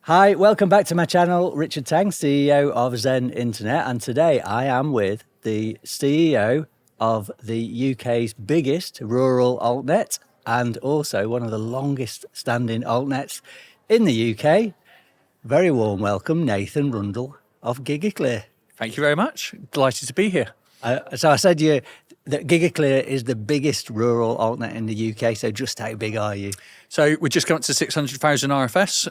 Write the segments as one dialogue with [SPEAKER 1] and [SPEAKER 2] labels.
[SPEAKER 1] Hi, welcome back to my channel, Richard Tang, CEO of Zen Internet, and today I am with the CEO of the UK's biggest rural altnet and also one of the longest standing altnets in the UK. Very warm welcome, Nathan Rundle of Gigaclear.
[SPEAKER 2] Thank you very much. Delighted to be here.
[SPEAKER 1] So I said that Gigaclear is the biggest rural altnet in the UK, so just how big are you?
[SPEAKER 2] So we're just going to 600,000 RFS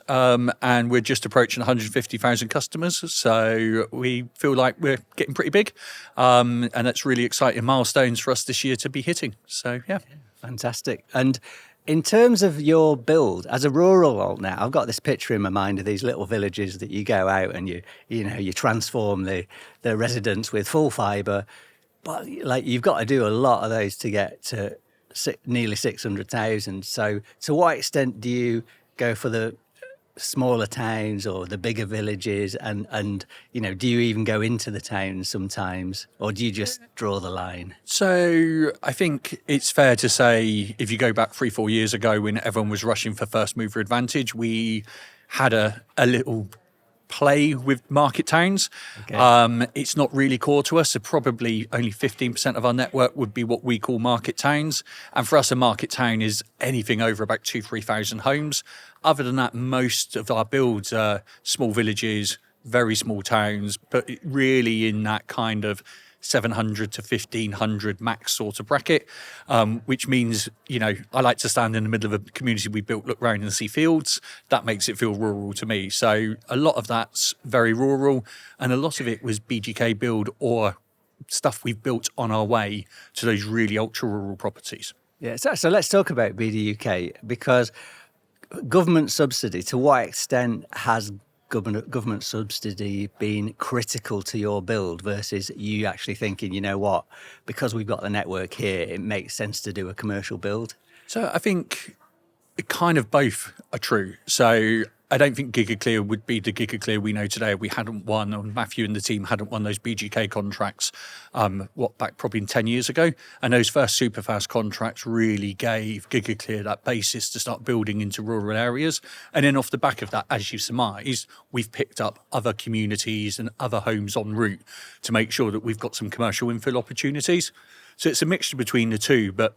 [SPEAKER 2] and we're just approaching 150,000 customers. So we feel like we're getting pretty big and that's really exciting milestones for us this year to be hitting. So, yeah.
[SPEAKER 1] Fantastic. And in terms of your build as a rural altnet, I've got this picture in my mind of these little villages that you go out and you transform the residents with full fibre, but like you've got to do a lot of those to get to nearly 600,000. So to what extent do you go for the smaller towns or the bigger villages and do you even go into the towns sometimes, or do you just draw the line?
[SPEAKER 2] So I think it's fair to say if you go back 3-4 years ago when everyone was rushing for first mover advantage, we had a little play with market towns. Okay. It's not really core to us, so probably only 15% of our network would be what we call market towns, and for us a market town is anything over about 2,000-3,000 homes. Other than that, most of our builds are small villages, very small towns, but really in that kind of 700 to 1,500 max sort of bracket, which means, I like to stand in the middle of a community we built, look around and see fields. That makes it feel rural to me. So a lot of that's very rural, and a lot of it was BGK build or stuff we've built on our way to those really ultra rural properties.
[SPEAKER 1] Yeah, so let's talk about BDUK, because government subsidy, to what extent has government subsidy been critical to your build versus you actually thinking, you know what, because we've got the network here, it makes sense to do a commercial build?
[SPEAKER 2] So I think kind of both are true. So I don't think Gigaclear would be the Gigaclear we know today if we hadn't won, or Matthew and the team hadn't won those BGK contracts, back probably 10 years ago. And those first Superfast contracts really gave Gigaclear that basis to start building into rural areas. And then off the back of that, as you surmised, we've picked up other communities and other homes en route to make sure that we've got some commercial infill opportunities. So it's a mixture between the two, but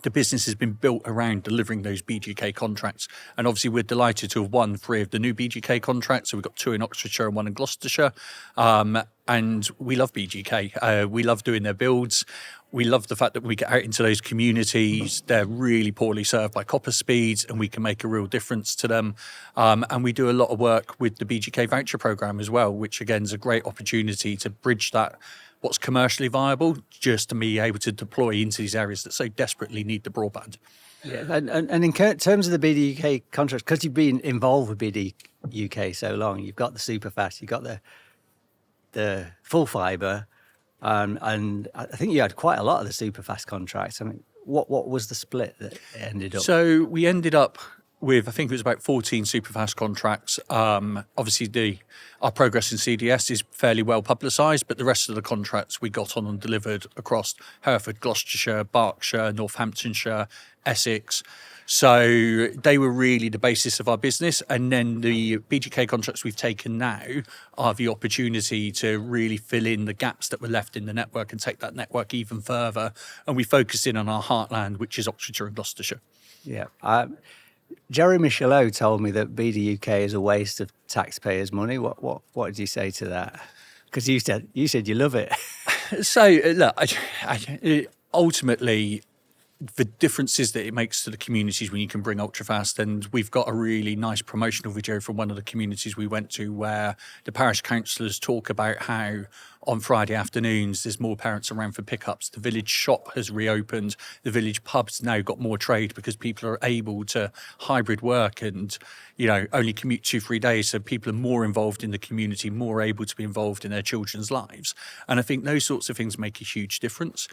[SPEAKER 2] the business has been built around delivering those BGK contracts. And obviously we're delighted to have won 3 of the new BGK contracts. So we've got 2 in Oxfordshire and 1 in Gloucestershire. And we love BGK. We love doing their builds. We love the fact that we get out into those communities. They're really poorly served by copper speeds and we can make a real difference to them. And we do a lot of work with the BGK voucher programme as well, which again is a great opportunity to bridge that what's commercially viable just to be able to deploy into these areas that so desperately need the broadband.
[SPEAKER 1] Yeah, and in terms of the BDUK contracts, because you've been involved with BDUK so long, you've got the Superfast, you've got the full fibre, and I think you had quite a lot of the Superfast contracts. I mean, what was the split that ended up?
[SPEAKER 2] So we ended up with, I think it was about 14 Superfast contracts. Obviously, our progress in CDS is fairly well publicised, but the rest of the contracts we got on and delivered across Hereford, Gloucestershire, Berkshire, Northamptonshire, Essex. So they were really the basis of our business. And then the BGK contracts we've taken now are the opportunity to really fill in the gaps that were left in the network and take that network even further. And we focus in on our heartland, which is Oxfordshire and Gloucestershire.
[SPEAKER 1] Yeah. Jerry Michelot told me that BDUK is a waste of taxpayers' money. What did you say to that? Because you said you love it.
[SPEAKER 2] So look, ultimately, the differences that it makes to the communities when you can bring ultrafast, and we've got a really nice promotional video from one of the communities we went to where the parish councillors talk about how on Friday afternoons there's more parents around for pickups. The village shop has reopened. The village pub's now got more trade because people are able to hybrid work and only commute 2-3 days, so people are more involved in the community, more able to be involved in their children's lives. And I think those sorts of things make a huge difference.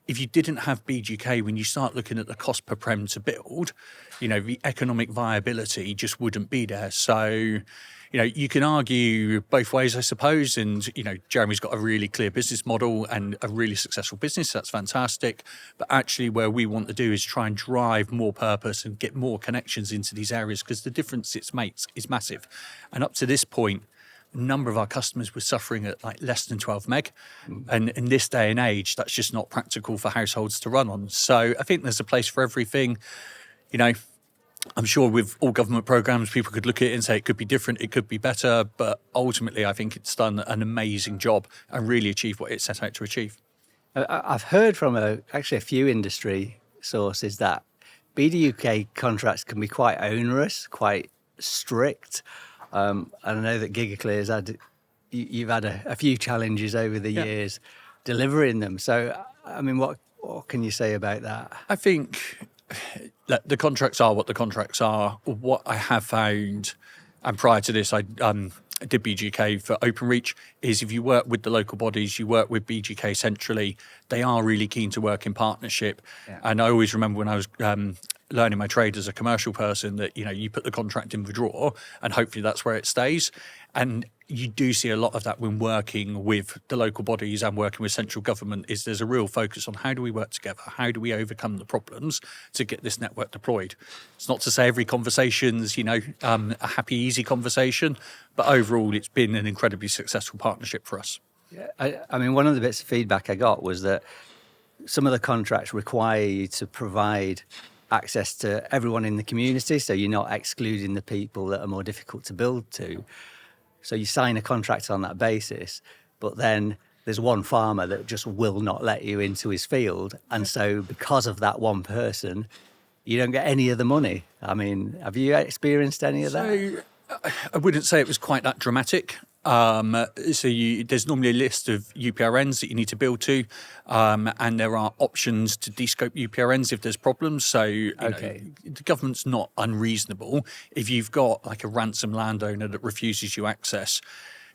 [SPEAKER 2] if you didn't have BGK, when you start looking at the cost per prem to build, the economic viability just wouldn't be there. So, you can argue both ways, I suppose. And, Jeremy's got a really clear business model and a really successful business. That's fantastic. But actually where we want to do is try and drive more purpose and get more connections into these areas, because the difference it makes is massive. And up to this point, a number of our customers were suffering at like less than 12 meg. And in this day and age, that's just not practical for households to run on. So I think there's a place for everything. I'm sure with all government programs, people could look at it and say it could be different, it could be better. But ultimately, I think it's done an amazing job and really achieved what it set out to achieve.
[SPEAKER 1] I've heard from actually a few industry sources that BDUK contracts can be quite onerous, quite strict. And I know that Gigaclear's you've had a few challenges over the years delivering them. So, I mean, what can you say about that?
[SPEAKER 2] I think the contracts are what the contracts are. What I have found, and prior to this, I did BGK for Openreach, is if you work with the local bodies, you work with BGK centrally, they are really keen to work in partnership. Yeah. And I always remember when I was learning my trade as a commercial person that, you put the contract in the drawer and hopefully that's where it stays. And you do see a lot of that when working with the local bodies and working with central government, is there's a real focus on how do we work together? How do we overcome the problems to get this network deployed? It's not to say every conversation's, a happy, easy conversation, but overall it's been an incredibly successful partnership for us.
[SPEAKER 1] Yeah, I mean, one of the bits of feedback I got was that some of the contracts require you to provide access to everyone in the community, so you're not excluding the people that are more difficult to build to. So you sign a contract on that basis, but then there's one farmer that just will not let you into his field. And so because of that one person, you don't get any of the money. I mean, have you experienced any of that?
[SPEAKER 2] I wouldn't say it was quite that dramatic. There's normally a list of UPRNs that you need to build to, and there are options to descope UPRNs if there's problems. So the government's not unreasonable. If you've got like a ransom landowner that refuses you access,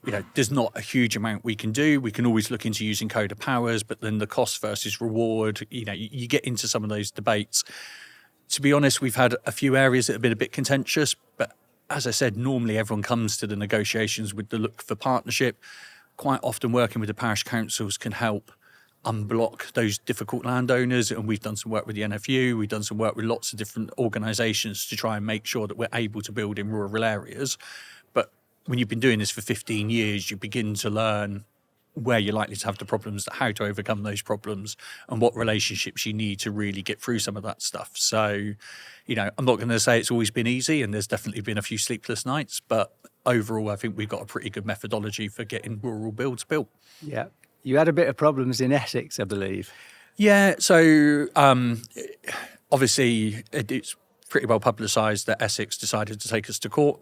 [SPEAKER 2] there's not a huge amount we can do. We can always look into using code of powers, but then the cost versus reward, you get into some of those debates. To be honest, we've had a few areas that have been a bit contentious, but as I said, normally everyone comes to the negotiations with the look for partnership. Quite often working with the parish councils can help unblock those difficult landowners. And we've done some work with the NFU. We've done some work with lots of different organisations to try and make sure that we're able to build in rural areas. But when you've been doing this for 15 years, you begin to learn where you're likely to have the problems, how to overcome those problems, and what relationships you need to really get through some of that stuff. So, I'm not going to say it's always been easy, and there's definitely been a few sleepless nights, but overall, I think we've got a pretty good methodology for getting rural builds built.
[SPEAKER 1] Yeah. You had a bit of problems in Essex, I believe.
[SPEAKER 2] Yeah. So, obviously, it's pretty well publicised that Essex decided to take us to court.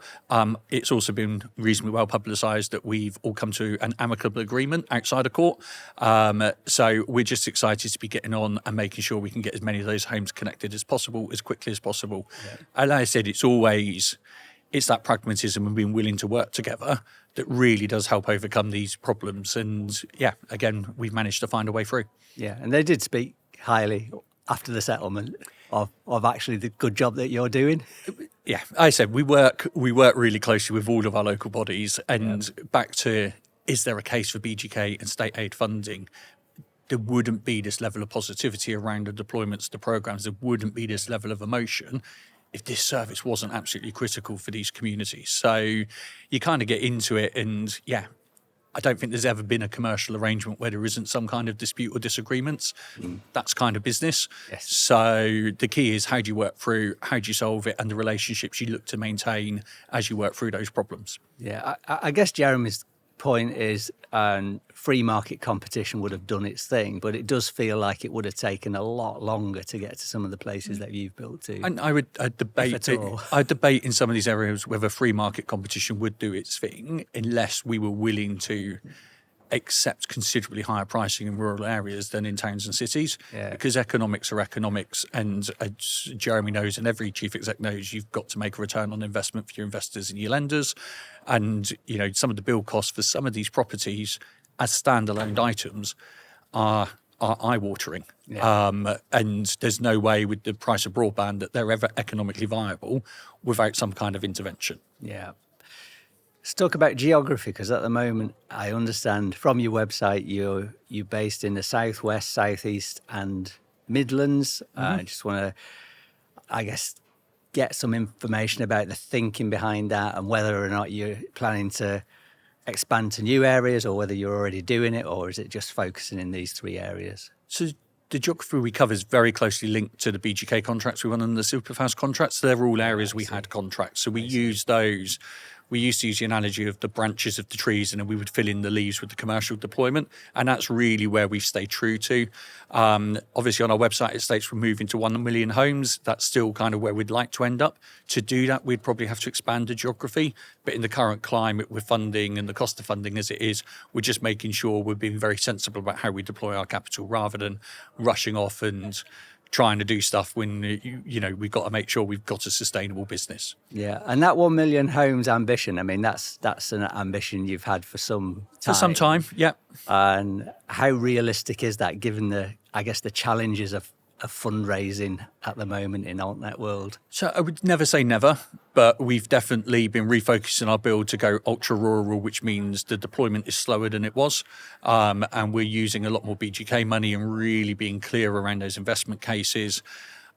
[SPEAKER 2] It's also been reasonably well publicised that we've all come to an amicable agreement outside of court. So we're just excited to be getting on and making sure we can get as many of those homes connected as possible, as quickly as possible. Yeah. And like I said, it's that pragmatism and being willing to work together that really does help overcome these problems. And yeah, again, we've managed to find a way through.
[SPEAKER 1] Yeah, and they did speak highly after the settlement of actually the good job that you're doing.
[SPEAKER 2] Yeah, I said we work really closely with all of our local bodies, and back to, is there a case for BGK and state aid funding? There wouldn't be this level of positivity around the deployments, the programs. There wouldn't be this level of emotion if this service wasn't absolutely critical for these communities. So you kind of get into it, and yeah, I don't think there's ever been a commercial arrangement where there isn't some kind of dispute or disagreements. That's kind of business. Yes. So the key is, how do you work through, how do you solve it, and the relationships you look to maintain as you work through those problems.
[SPEAKER 1] Yeah, I guess Jeremy's point is free market competition would have done its thing, but it does feel like it would have taken a lot longer to get to some of the places that you've built to.
[SPEAKER 2] And I'd debate in some of these areas whether free market competition would do its thing unless we were willing to accept considerably higher pricing in rural areas than in towns and cities, because economics are economics, and as Jeremy knows and every chief exec knows, you've got to make a return on investment for your investors and your lenders. And some of the build costs for some of these properties as standalone items are are eye-watering.
[SPEAKER 1] Yeah.
[SPEAKER 2] And there's no way with the price of broadband that they're ever economically viable without some kind of intervention.
[SPEAKER 1] Yeah. Let's talk about geography, because at the moment, I understand from your website, you're based in the southwest, southeast, and Midlands. I just want to, I guess, get some information about the thinking behind that and whether or not you're planning to expand to new areas, or whether you're already doing it, or is it just focusing in these three areas?
[SPEAKER 2] So the geography we cover is very closely linked to the BGK contracts we won and the Superfast contracts. So they're all areas we had contracts. So we use those. We used to use the analogy of the branches of the trees, and then we would fill in the leaves with the commercial deployment. And that's really where we've stayed true to. Obviously, on our website, it states we're moving to 1 million homes. That's still kind of where we'd like to end up. To do that, we'd probably have to expand the geography. But in the current climate with funding and the cost of funding as it is, we're just making sure we're being very sensible about how we deploy our capital rather than rushing off and trying to do stuff when, we've got to make sure we've got a sustainable business.
[SPEAKER 1] Yeah, and that 1 million homes ambition, I mean, that's an ambition you've had for some time.
[SPEAKER 2] For some time, yeah.
[SPEAKER 1] And how realistic is that, given the challenges of fundraising at the moment in altnet world?
[SPEAKER 2] So I would never say never, but we've definitely been refocusing our build to go ultra rural, which means the deployment is slower than it was. And we're using a lot more BGK money and really being clear around those investment cases.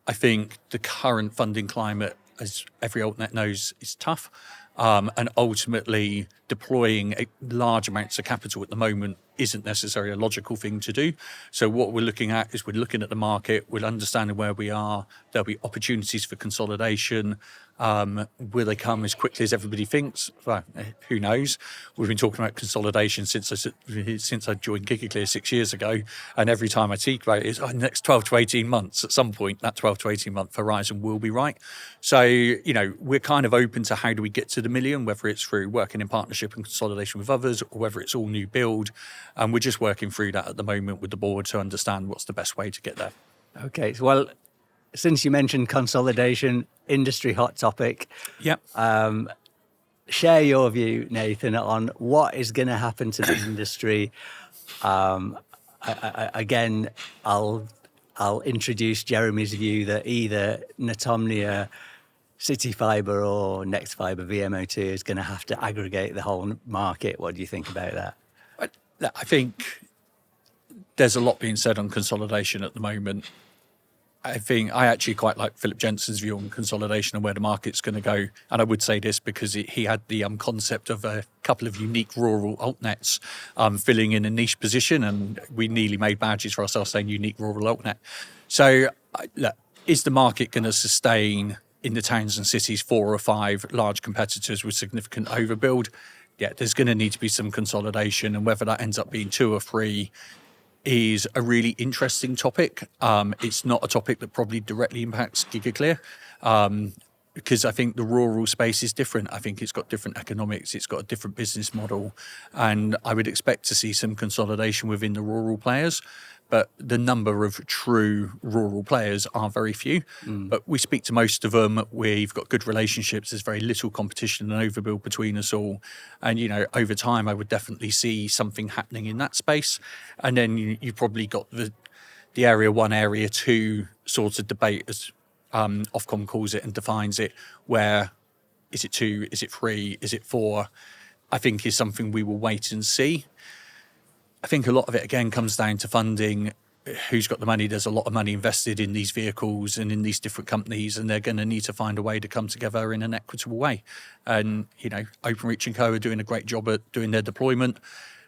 [SPEAKER 2] I think the current funding climate, as every altnet knows, is tough. And ultimately deploying large amounts of capital at the moment isn't necessarily a logical thing to do. So what we're looking at is we're looking at the market, we're understanding where we are. There'll be opportunities for consolidation. Will they come as quickly as everybody thinks? Well, who knows? We've been talking about consolidation since I joined Gigaclear 6 years ago, and every time I speak about it, it's next 12 to 18 months. At some point, that 12 to 18 month horizon will be right. So, we're kind of open to how do we get to the million, whether it's through working in partnership and consolidation with others, or whether it's all new build. And we're just working through that at the moment with the board to understand what's the best way to get there.
[SPEAKER 1] Okay, well, since you mentioned consolidation, industry hot topic.
[SPEAKER 2] Yep.
[SPEAKER 1] Share your view, Nathan, on what is going to happen to the industry. Again, I'll introduce Jeremy's view that either Netomnia, City Fibre, or Nexfibre VMO2 is going to have to aggregate the whole market. What do you think about that?
[SPEAKER 2] I think there's a lot being said on consolidation at the moment. I actually quite like Philip Jensen's view on consolidation and where the market's going to go. And I would say this because he had the concept of a couple of unique rural altnets filling in a niche position, and we nearly made badges for ourselves saying unique rural altnet. So is the market going to sustain in the towns and cities 4 or 5 large competitors with significant overbuild? Yeah, there's going to need to be some consolidation, and whether that ends up being 2 or 3 is a really interesting topic. It's not a topic that probably directly impacts Gigaclear, because I think the rural space is different. I think it's got different economics, it's got a different business model, and I would expect to see some consolidation within the rural players. But the number of true rural players are very few. But we speak to most of them. We've got good relationships. There's very little competition and overbuild between us all. And, over time, I would definitely see something happening in that space. And then you probably got the area 1, area 2 sort of debate, as Ofcom calls it and defines it, where is it 2, is it 3, is it 4? I think is something we will wait and see. I think a lot of it, again, comes down to funding. Who's got the money? There's a lot of money invested in these vehicles and in these different companies, and they're going to need to find a way to come together in an equitable way. And, Openreach and Co are doing a great job at doing their deployment.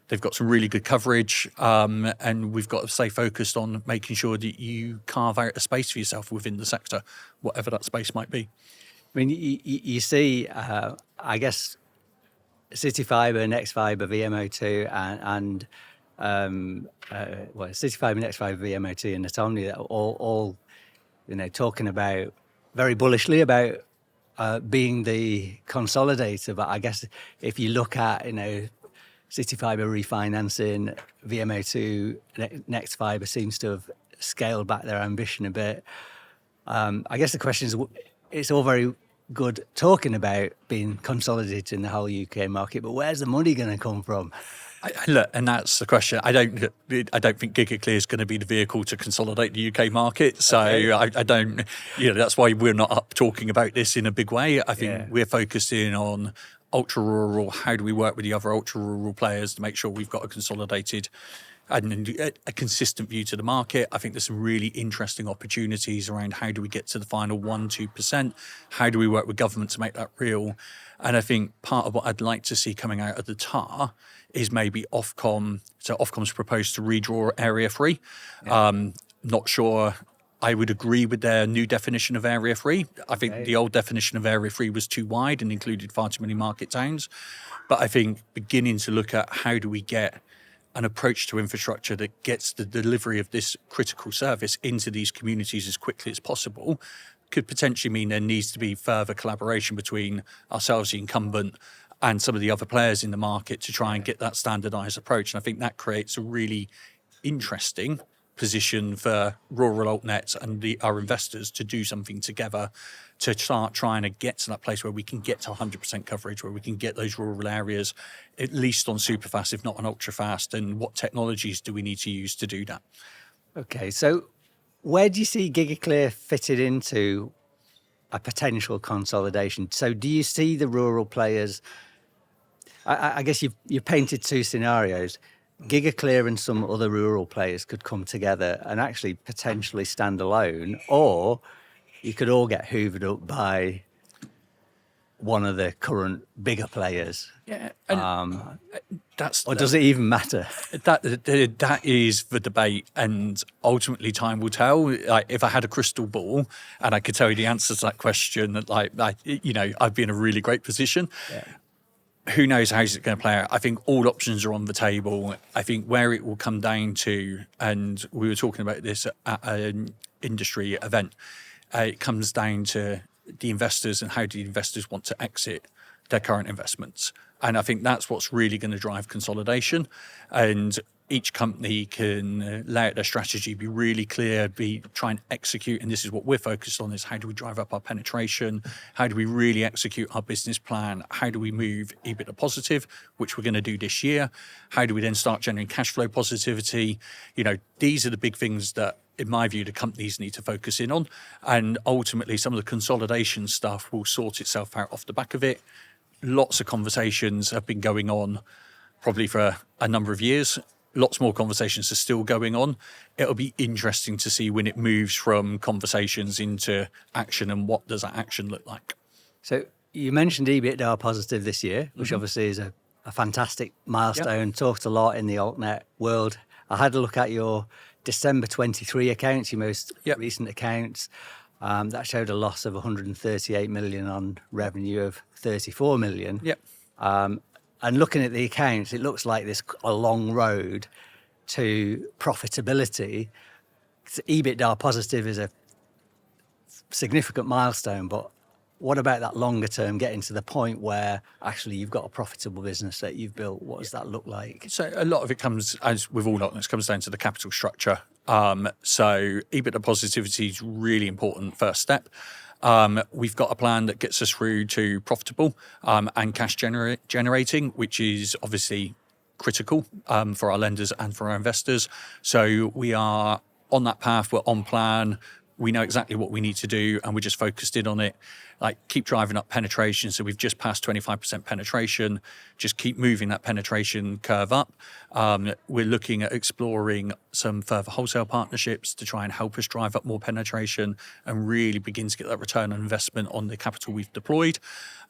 [SPEAKER 2] They've got some really good coverage, and we've got to stay focused on making sure that you carve out a space for yourself within the sector, whatever that space might be.
[SPEAKER 1] I mean, you see, I guess, City Fibre, Nexfibre, VMO2, and City Fibre, Nexfibre, VMO2, and Netomnia, all talking about very bullishly about being the consolidator. But I guess if you look at City Fibre refinancing, VMO2, Nexfibre seems to have scaled back their ambition a bit. I guess the question is, it's all very good talking about being consolidated in the whole UK market, but where's the money going to come from?
[SPEAKER 2] Look, and that's the question. I don't think Gigaclear is going to be the vehicle to consolidate the UK market. So
[SPEAKER 1] Okay.
[SPEAKER 2] I don't. That's why we're not up talking about this in a big way. I think
[SPEAKER 1] Yeah.
[SPEAKER 2] we're focusing on ultra rural. How do we work with the other ultra rural players to make sure we've got a consolidated and a consistent view to the market? I think there's some really interesting opportunities around how do we get to the final 1-2%? How do we work with government to make that real? And I think part of what I'd like to see coming out of the TAR is maybe Ofcom. So Ofcom's proposed to redraw Area 3. Not sure I would agree with their new definition of Area 3. I think the old definition of Area 3 was too wide and included far too many market towns. But I think beginning to look at how do we get an approach to infrastructure that gets the delivery of this critical service into these communities as quickly as possible could potentially mean there needs to be further collaboration between ourselves, the incumbent, and some of the other players in the market to try and get that standardised approach. And I think that creates a really interesting position for rural altnets and our investors to do something together to start trying to get to that place where we can get to 100% coverage, where we can get those rural areas at least on superfast, if not on ultrafast, and what technologies do we need to use to do that?
[SPEAKER 1] Okay, so where do you see Gigaclear fitted into a potential consolidation? So do you see the rural players? I guess you've painted two scenarios. Gigaclear and some other rural players could come together and actually potentially stand alone, or you could all get hoovered up by one of the current bigger players.
[SPEAKER 2] Yeah,
[SPEAKER 1] or does it even matter?
[SPEAKER 2] That is the debate, and ultimately time will tell. Like, if I had a crystal ball and I could tell you the answer to that question, I'd be in a really great position.
[SPEAKER 1] Yeah.
[SPEAKER 2] Who knows how it's going to play out? I think all options are on the table. I think where it will come down to, and we were talking about this at an industry event, it comes down to the investors and how do the investors want to exit their current investments. And I think that's what's really going to drive consolidation. And each company can lay out their strategy, be really clear, try and execute. And this is what we're focused on, is how do we drive up our penetration? How do we really execute our business plan? How do we move EBITDA positive, which we're going to do this year? How do we then start generating cash flow positivity? These are the big things that, in my view, the companies need to focus in on. And ultimately, some of the consolidation stuff will sort itself out off the back of it. Lots of conversations have been going on probably for a number of years. Lots more conversations are still going on. It'll be interesting to see when it moves from conversations into action, and what does that action look like.
[SPEAKER 1] So you mentioned EBITDA positive this year, which obviously is a fantastic milestone. Yep. Talked a lot in the altnet world. I had a look at your December 23 accounts, your most recent accounts. That showed a loss of 138 million on revenue of 34 million.
[SPEAKER 2] Yep.
[SPEAKER 1] And looking at the accounts, it looks like there's a long road to profitability. EBITDA positive is a significant milestone, but what about that longer term, getting to the point where actually you've got a profitable business that you've built? What does that look like?
[SPEAKER 2] So a lot of it comes, as with all outlets, comes down to the capital structure. So EBITDA positivity is really important first step. We've got a plan that gets us through to profitable and cash generating, which is obviously critical for our lenders and for our investors. So we are on that path. We're on plan. We know exactly what we need to do, and we're just focused in on it. Like, keep driving up penetration. So we've just passed 25% penetration. Just keep moving that penetration curve up. We're looking at exploring some further wholesale partnerships to try and help us drive up more penetration and really begin to get that return on investment on the capital we've deployed.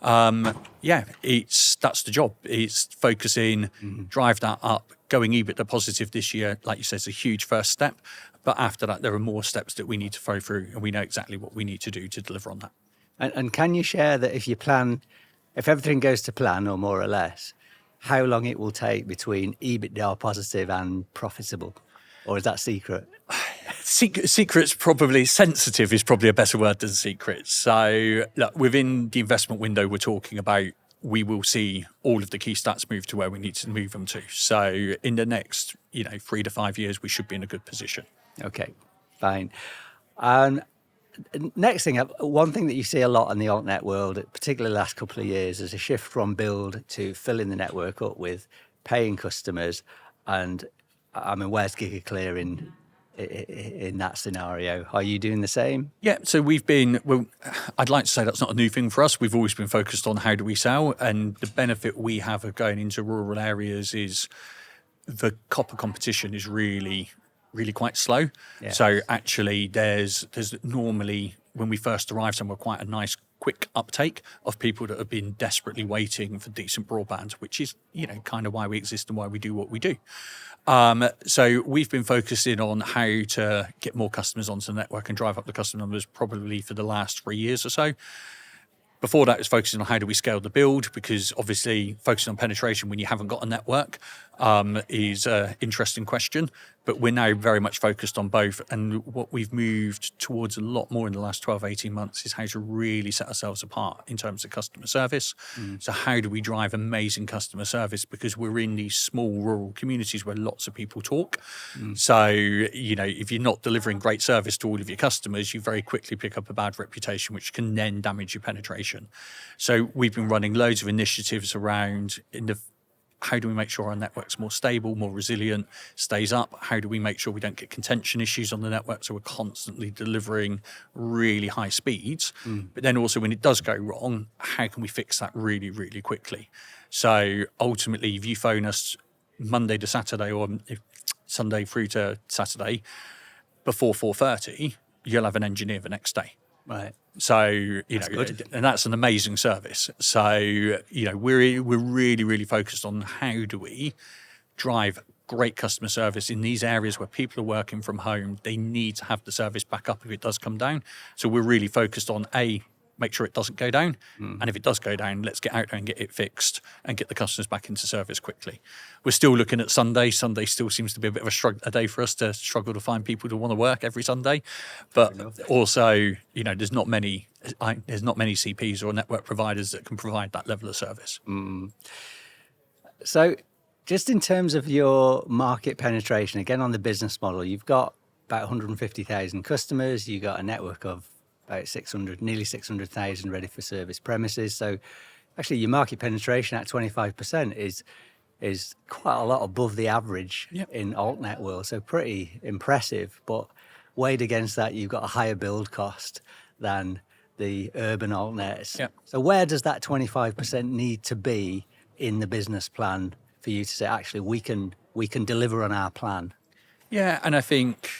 [SPEAKER 2] That's the job. It's focusing, drive that up. Going EBITDA positive this year, like you said, is a huge first step. But after that, there are more steps that we need to follow through, and we know exactly what we need to do to deliver on that.
[SPEAKER 1] And can you share that if everything goes to plan, or more or less, how long it will take between EBITDA positive and profitable? Or is that secret?
[SPEAKER 2] Secret's probably, sensitive is probably a better word than secret. So look, within the investment window we're talking about, we will see all of the key stats move to where we need to move them to. So in the next 3 to 5 years, we should be in a good position.
[SPEAKER 1] Okay, fine. Next thing, one thing that you see a lot in the altnet world, particularly the last couple of years, is a shift from build to filling the network up with paying customers. And I mean, where's Gigaclear in that scenario? Are you doing the same?
[SPEAKER 2] Yeah, so I'd like to say that's not a new thing for us. We've always been focused on how do we sell, and the benefit we have of going into rural areas is the copper competition is really, really quite slow.
[SPEAKER 1] Yeah.
[SPEAKER 2] So actually there's normally, when we first arrive somewhere, quite a nice quick uptake of people that have been desperately waiting for decent broadband, which is, kind of why we exist and why we do what we do. So we've been focusing on how to get more customers onto the network and drive up the customer numbers probably for the last 3 years or so. Before that, it was focusing on how do we scale the build, because obviously focusing on penetration when you haven't got a network is an interesting question. But we're now very much focused on both. And what we've moved towards a lot more in the last 12, 18 months is how to really set ourselves apart in terms of customer service. So how do we drive amazing customer service? Because we're in these small rural communities where lots of people talk. So, if you're not delivering great service to all of your customers, you very quickly pick up a bad reputation, which can then damage your penetration. So we've been running loads of initiatives around how do we make sure our network's more stable, more resilient, stays up? How do we make sure we don't get contention issues on the network, so we're constantly delivering really high speeds? But then also when it does go wrong, how can we fix that really, really quickly? So ultimately, if you phone us Monday to Saturday or Sunday through to Saturday before 4:30, you'll have an engineer the next day.
[SPEAKER 1] Right.
[SPEAKER 2] So, and that's an amazing service. So, we're really, really focused on how do we drive great customer service in these areas where people are working from home. They need to have the service back up if it does come down. So we're really focused on make sure it doesn't go down. And if it does go down, let's get out there and get it fixed and get the customers back into service quickly. We're still looking at Sunday. Sunday still seems to be a bit of a day for us to struggle to find people to want to work every Sunday. But also, there's not many CPs or network providers that can provide that level of service.
[SPEAKER 1] So just in terms of your market penetration, again, on the business model, you've got about 150,000 customers. You've got a network of about nearly 600,000 ready for service premises. So actually your market penetration at 25% is quite a lot above the average in altnet world. So pretty impressive. But weighed against that, you've got a higher build cost than the urban altnets.
[SPEAKER 2] Yep.
[SPEAKER 1] So where does that 25% need to be in the business plan for you to say, actually, we can deliver on our plan?
[SPEAKER 2] Yeah, and I think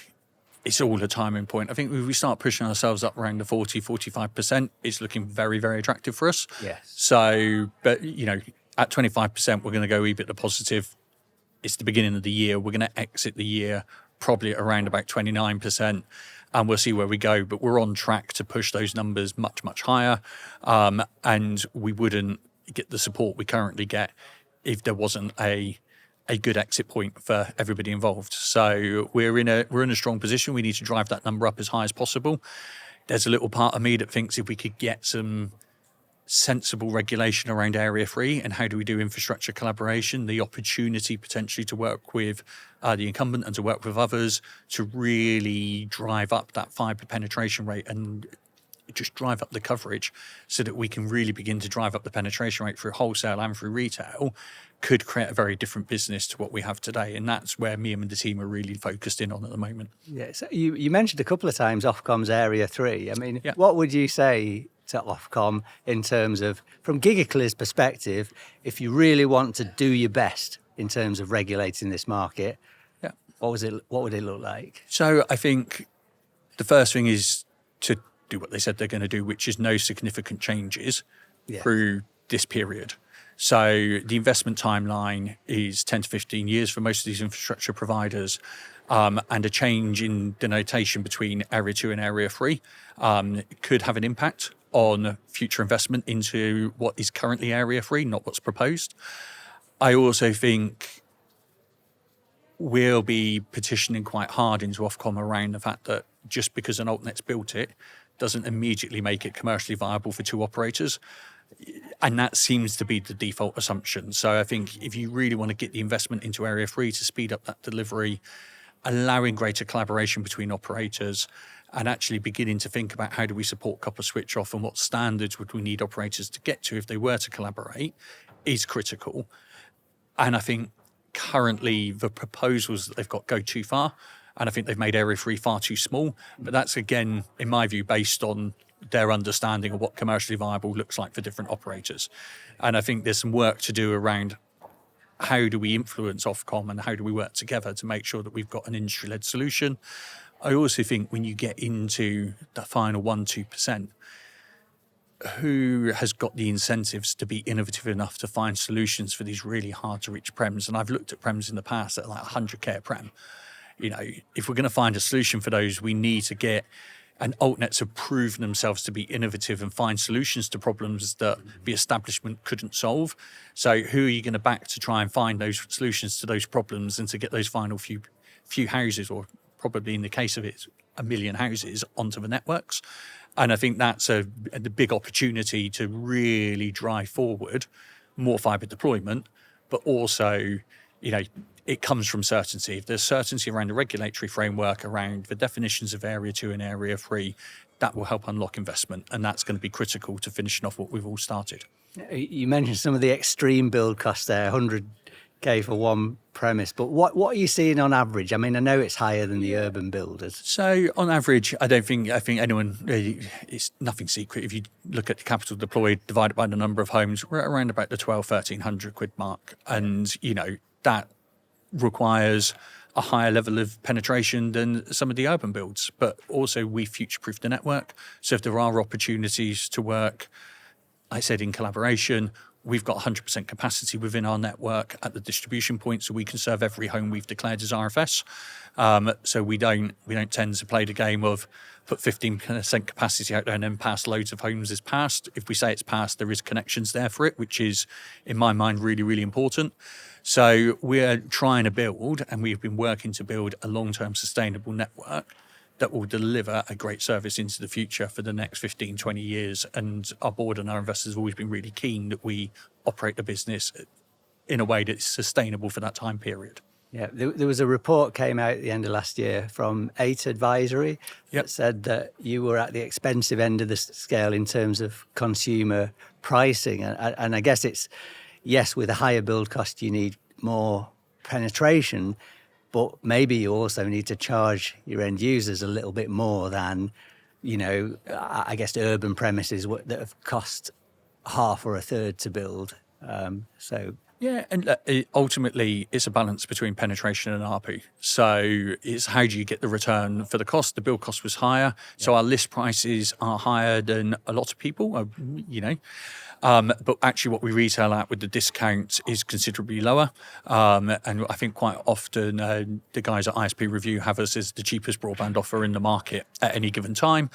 [SPEAKER 2] it's all a timing point. I think if we start pushing ourselves up around the 45%, it's looking very, very attractive for us.
[SPEAKER 1] Yes.
[SPEAKER 2] So, but, at 25%, we're going to go EBITDA positive. It's the beginning of the year. We're going to exit the year probably around about 29%, and we'll see where we go. But we're on track to push those numbers much, much higher. And we wouldn't get the support we currently get if there wasn't a good exit point for everybody involved. So we're in a strong position. We need to drive that number up as high as possible. There's a little part of me that thinks if we could get some sensible regulation around Area 3 and how do we do infrastructure collaboration, the opportunity potentially to work with the incumbent and to work with others to really drive up that fibre penetration rate and just drive up the coverage so that we can really begin to drive up the penetration rate through wholesale and through retail, could create a very different business to what we have today. And that's where me and the team are really focused in on at the moment.
[SPEAKER 1] Yeah, so you mentioned a couple of times Ofcom's Area 3. I mean,
[SPEAKER 2] Yeah.
[SPEAKER 1] What would you say to Ofcom in terms of, from Gigaclear's perspective, if you really want to do your best in terms of regulating this market,
[SPEAKER 2] Yeah.
[SPEAKER 1] what would it look like?
[SPEAKER 2] So I think the first thing is to do what they said they're going to do, which is no significant changes through this period. So the investment timeline is 10 to 15 years for most of these infrastructure providers, and a change in the notation between Area 2 and Area 3 could have an impact on future investment into what is currently Area 3, not what's proposed. I also think we'll be petitioning quite hard into Ofcom around the fact that just because an altnet's built it doesn't immediately make it commercially viable for two operators. And that seems to be the default assumption. So I think if you really want to get the investment into Area 3 to speed up that delivery, allowing greater collaboration between operators and actually beginning to think about how do we support copper switch off and what standards would we need operators to get to if they were to collaborate is critical. And I think currently the proposals that they've got go too far. And I think they've made Area 3 far too small. But that's, again, in my view, based on their understanding of what commercially viable looks like for different operators. And I think there's some work to do around how do we influence Ofcom and how do we work together to make sure that we've got an industry-led solution. I also think when you get into the final 1-2%, who has got the incentives to be innovative enough to find solutions for these really hard-to-reach prems? And I've looked at prems in the past at like 100k a prem. You know, if we're going to find a solution for those, we need to get, and altnets have proven themselves to be innovative and find solutions to problems that the establishment couldn't solve. So who are you going to back to try and find those solutions to those problems and to get those final few houses, or probably in the case of it, 1 million houses, onto the networks? And I think that's the big opportunity to really drive forward more fibre deployment, but also, you know, it comes from certainty. If there's certainty around the regulatory framework, around the definitions of Area 2 and Area 3, that will help unlock investment. And that's going to be critical to finishing off what we've all started.
[SPEAKER 1] You mentioned some of the extreme build costs there, 100k for one premise. But what are you seeing on average? I mean, I know it's higher than the urban builders.
[SPEAKER 2] So on average, I think anyone, it's nothing secret. If you look at the capital deployed divided by the number of homes, we're at around about the 1,200-1,300 quid mark. And, you know, that requires a higher level of penetration than some of the urban builds. But also we future-proof the network. So if there are opportunities to work, I said in collaboration, we've got 100% capacity within our network at the distribution point, so we can serve every home we've declared as RFS. So we don't tend to play the game of put 15% capacity out there and then pass loads of homes as passed. If we say it's passed, there is connections there for it, which is, in my mind, really, really important. So we're trying to build, and we've been working to build, a long-term sustainable network that will deliver a great service into the future for the next 15, 20 years. And our board and our investors have always been really keen that we operate the business in a way that's sustainable for that time period.
[SPEAKER 1] Yeah, there was a report came out at the end of last year from 8 Advisory that said that you were at the expensive end of the scale in terms of consumer pricing. And I guess it's, yes, with a higher build cost, you need more penetration, but maybe you also need to charge your end users a little bit more than, you know, I guess urban premises that have cost half or a third to build.
[SPEAKER 2] Yeah, and ultimately it's a balance between penetration and ARPU. So it's how do you get the return for the cost? The build cost was higher, so our list prices are higher than a lot of people, you know. But actually what we retail at with the discount is considerably lower. And I think quite often the guys at ISP Review have us as the cheapest broadband offer in the market at any given time.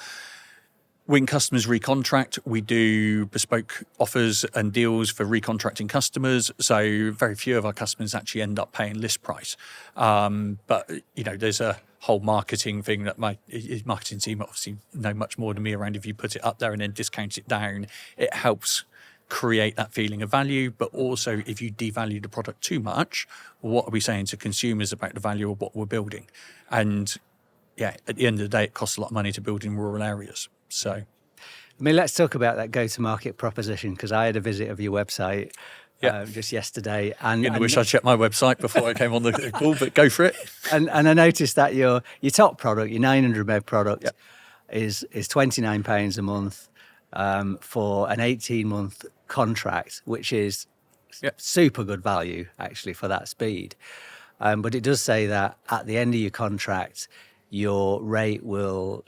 [SPEAKER 2] When customers recontract, we do bespoke offers and deals for recontracting customers. So very few of our customers actually end up paying list price. But, you know, there's a whole marketing thing that my marketing team obviously know much more than me around. If you put it up there and then discount it down, it helps create that feeling of value. But also, if you devalue the product too much, what are we saying to consumers about the value of what we're building? And yeah, at the end of the day, it costs a lot of money to build in rural areas. So,
[SPEAKER 1] I mean, let's talk about that go-to-market proposition, because I had a visit of your website just yesterday. And
[SPEAKER 2] I wish I checked my website before I came on the call, but go for it.
[SPEAKER 1] And I noticed that your top product, your 900 meg product, is £29 a month for an 18-month contract, which is super good value, actually, for that speed. But it does say that at the end of your contract, your rate will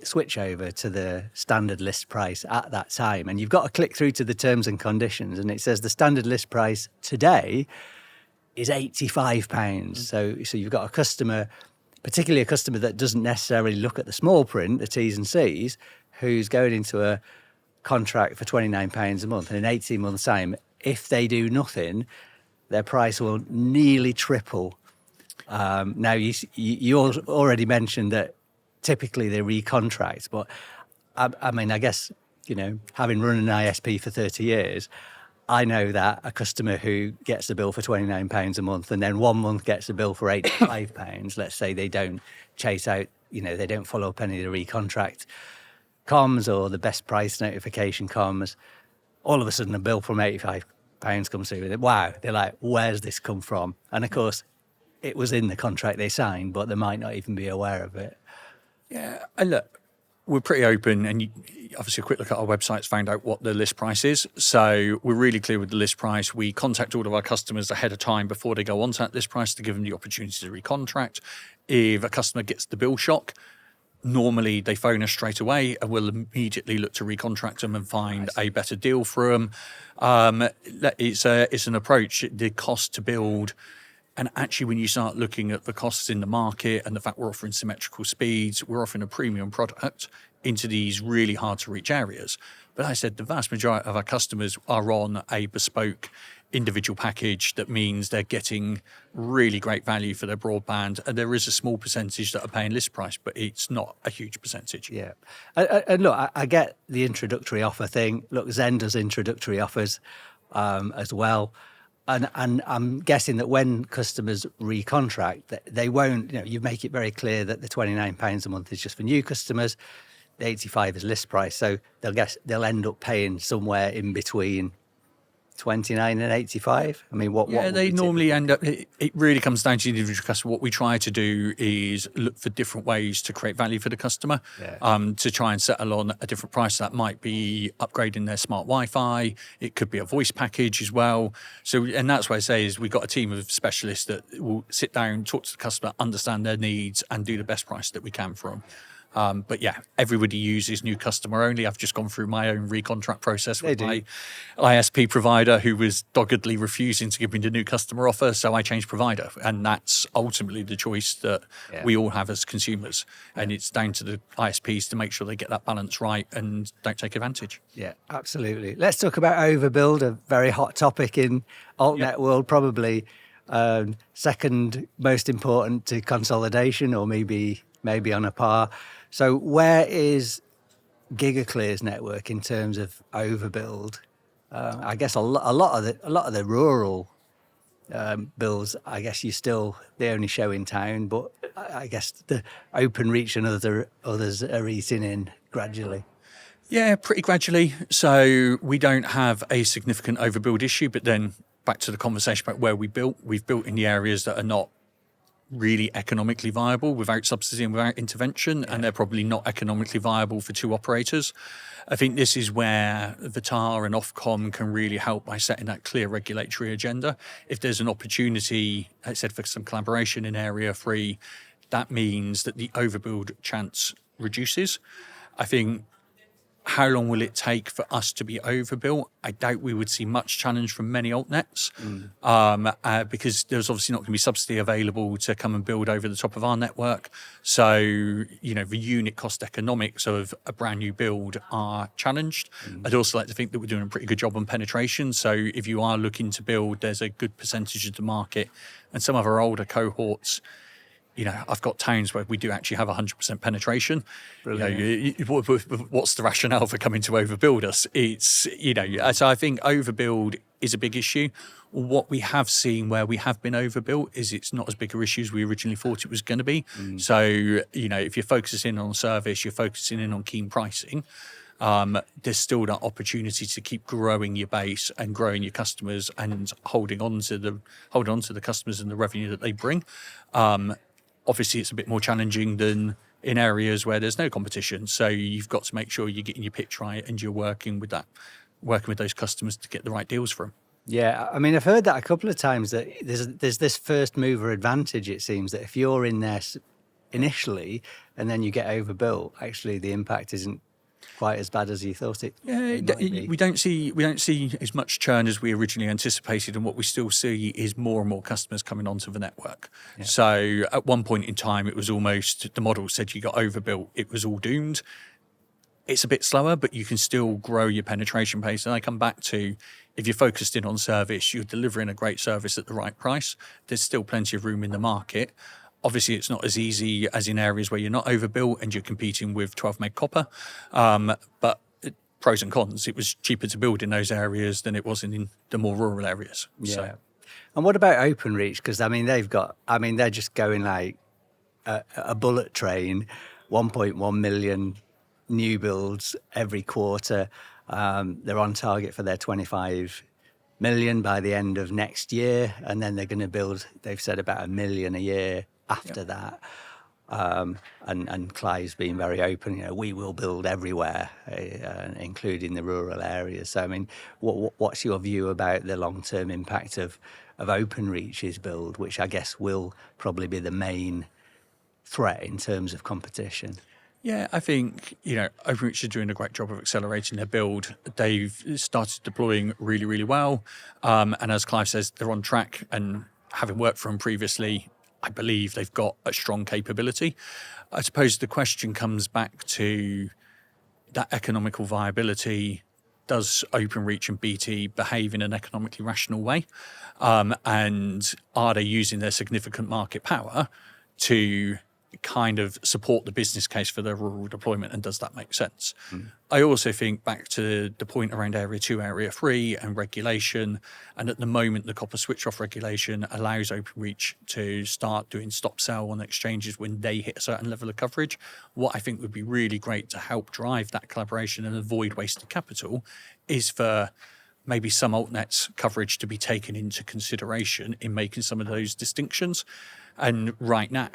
[SPEAKER 1] switch over to the standard list price at that time. And you've got to click through to the terms and conditions, and it says the standard list price today is £85. So you've got a customer, particularly a customer that doesn't necessarily look at the small print, the T's and C's, who's going into a contract for £29 a month. And in 18 months' time, if they do nothing, their price will nearly triple. Now, you already mentioned that typically they recontract, but I mean, I guess, you know, having run an ISP for 30 years, I know that a customer who gets a bill for £29 a month and then 1 month gets a bill for £85, let's say they don't chase out, you know, they don't follow up any of the recontract comms or the best price notification comms, all of a sudden a bill from £85 pounds comes through with it. Wow, they're like, where's this come from? And of course, it was in the contract they signed, but they might not even be aware of it.
[SPEAKER 2] Yeah, and look, we're pretty open, and obviously a quick look at our websites found out what the list price is. So we're really clear with the list price. We contact all of our customers ahead of time before they go on to that list price to give them the opportunity to recontract. If a customer gets the bill shock, normally they phone us straight away and we'll immediately look to recontract them and find a better deal for them. It's an approach. The cost to build, and actually when you start looking at the costs in the market and the fact we're offering symmetrical speeds, we're offering a premium product into these really hard to reach areas. But I said the vast majority of our customers are on a bespoke individual package. That means they're getting really great value for their broadband, and there is a small percentage that are paying list price, but it's not a huge percentage.
[SPEAKER 1] Yeah. And look, I get the introductory offer thing. Look, Zen does introductory offers as well. And I'm guessing that when customers recontract, they won't, you make it very clear that the £29 a month is just for new customers. The 85 is list price. So they'll end up paying somewhere in between 29 and 85. I mean, what
[SPEAKER 2] they normally end up, it really comes down to the individual customer. What we try to do is look for different ways to create value for the customer, to try and settle on a different price. That might be upgrading their smart Wi-Fi. It could be a voice package as well. So, and that's what I say is we've got a team of specialists that will sit down, talk to the customer, understand their needs and do the best price that we can for them. But yeah, everybody uses new customer only. I've just gone through my own recontract process with my ISP provider who was doggedly refusing to give me the new customer offer. So I changed provider. And that's ultimately the choice that we all have as consumers. And it's down to the ISPs to make sure they get that balance right and don't take advantage.
[SPEAKER 1] Yeah, absolutely. Let's talk about overbuild, a very hot topic in altnet world, probably second most important to consolidation, or maybe on a par. So where is Gigaclear's network in terms of overbuild? I guess a lot of the rural builds, I guess they only show in town, but I guess the Openreach and others are eating in gradually.
[SPEAKER 2] Yeah, pretty gradually. So we don't have a significant overbuild issue, but then back to the conversation about where we've built in the areas that are not really economically viable without subsidy and without intervention, and they're probably not economically viable for two operators. I think this is where VTAR and Ofcom can really help by setting that clear regulatory agenda. If there's an opportunity, I said, for some collaboration in Area 3, that means that the overbuild chance reduces. I think, how long will it take for us to be overbuilt? I doubt we would see much challenge from many altnets, because there's obviously not going to be subsidy available to come and build over the top of our network. So, the unit cost economics of a brand new build are challenged. I'd also like to think that we're doing a pretty good job on penetration. So if you are looking to build, there's a good percentage of the market. And some of our older cohorts, I've got towns where we do actually have 100% penetration. What's the rationale for coming to overbuild us? It's, so I think overbuild is a big issue. What we have seen where we have been overbuilt is it's not as big an issue as we originally thought it was going to be. So, if you're focusing on service, you're focusing in on keen pricing, there's still that opportunity to keep growing your base and growing your customers and holding on to the customers and the revenue that they bring. Obviously, it's a bit more challenging than in areas where there's no competition. So you've got to make sure you're getting your pitch right and you're working with those customers to get the right deals for them.
[SPEAKER 1] Yeah, I mean, I've heard that a couple of times, that there's this first mover advantage. It seems that if you're in there initially and then you get overbuilt, actually the impact isn't quite as bad as you thought it.
[SPEAKER 2] We don't see as much churn as we originally anticipated, and what we still see is more and more customers coming onto the network. So at one point in time, it was almost, the model said you got overbuilt, it was all doomed. It's a bit slower, but you can still grow your penetration pace. And I come back to, if you're focused in on service, you're delivering a great service at the right price. There's still plenty of room in the market. Obviously, it's not as easy as in areas where you're not overbuilt and you're competing with 12 meg copper. But pros and cons, it was cheaper to build in those areas than it was in the more rural areas.
[SPEAKER 1] Yeah.
[SPEAKER 2] So.
[SPEAKER 1] And what about Openreach? Because, they're just going like a bullet train, 1.1 million new builds every quarter. They're on target for their 25 million by the end of next year, and then they're going to build, they've said, about 1 million a year after that. And Clive's been very open, we will build everywhere, including the rural areas. So, I mean, what's your view about the long-term impact of Openreach's build, which I guess will probably be the main threat in terms of competition?
[SPEAKER 2] Yeah, I think, Overreach are doing a great job of accelerating their build. They've started deploying really, really well. And as Clive says, they're on track, and having worked for them previously, I believe they've got a strong capability. I suppose the question comes back to that economical viability. Does Openreach and BT behave in an economically rational way? And are they using their significant market power to kind of support the business case for their rural deployment, and does that make sense? I also think back to the point around Area 2, Area 3 and regulation, and at the moment the copper switch off regulation allows Openreach to start doing stop sell on exchanges when they hit a certain level of coverage. What I think would be really great to help drive that collaboration and avoid wasted capital is for maybe some altnets coverage to be taken into consideration in making some of those distinctions. And right now,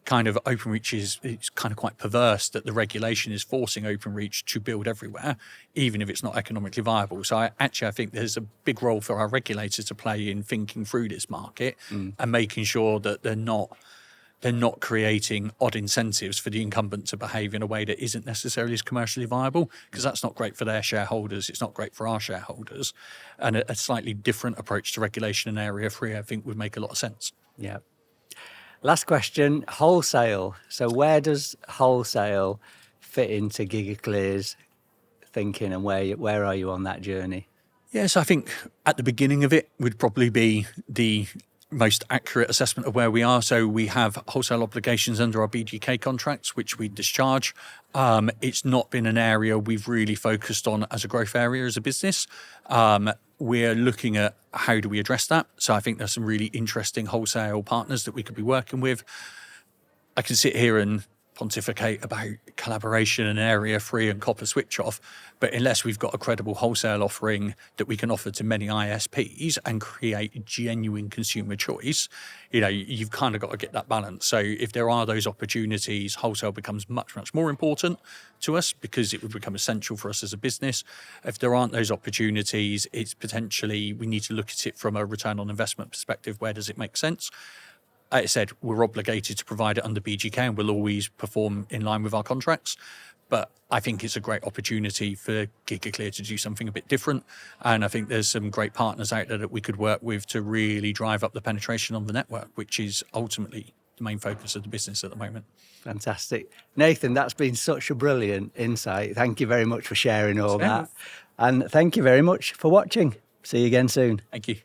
[SPEAKER 2] kind of Openreach it's kind of quite perverse that the regulation is forcing Openreach to build everywhere, even if it's not economically viable. So I think there's a big role for our regulators to play in thinking through this market and making sure that they're not creating odd incentives for the incumbent to behave in a way that isn't necessarily as commercially viable, because that's not great for their shareholders. It's not great for our shareholders. And a slightly different approach to regulation in Area 3, I think, would make a lot of sense.
[SPEAKER 1] Yeah. Last question, Wholesale. So where does Wholesale fit into Gigaclear's thinking, and where are you on that journey?
[SPEAKER 2] Yes, I think at the beginning of it would probably be the most accurate assessment of where we are. So we have wholesale obligations under our BDUK contracts, which we discharge. It's not been an area we've really focused on as a growth area as a business. We're looking at how do we address that. So I think there's some really interesting wholesale partners that we could be working with. I can sit here and pontificate about collaboration in Area 3 and copper switch off, but unless we've got a credible wholesale offering that we can offer to many ISPs and create genuine consumer choice, you've kind of got to get that balance. So if there are those opportunities, wholesale becomes much, much more important to us because it would become essential for us as a business. If there aren't those opportunities, it's potentially, we need to look at it from a return on investment perspective. Where does it make sense? Like I said, we're obligated to provide it under BGK and we'll always perform in line with our contracts. But I think it's a great opportunity for Gigaclear to do something a bit different. And I think there's some great partners out there that we could work with to really drive up the penetration on the network, which is ultimately the main focus of the business at the moment.
[SPEAKER 1] Fantastic. Nathan, that's been such a brilliant insight. Thank you very much for sharing all that. And thank you very much for watching. See you again soon.
[SPEAKER 2] Thank you.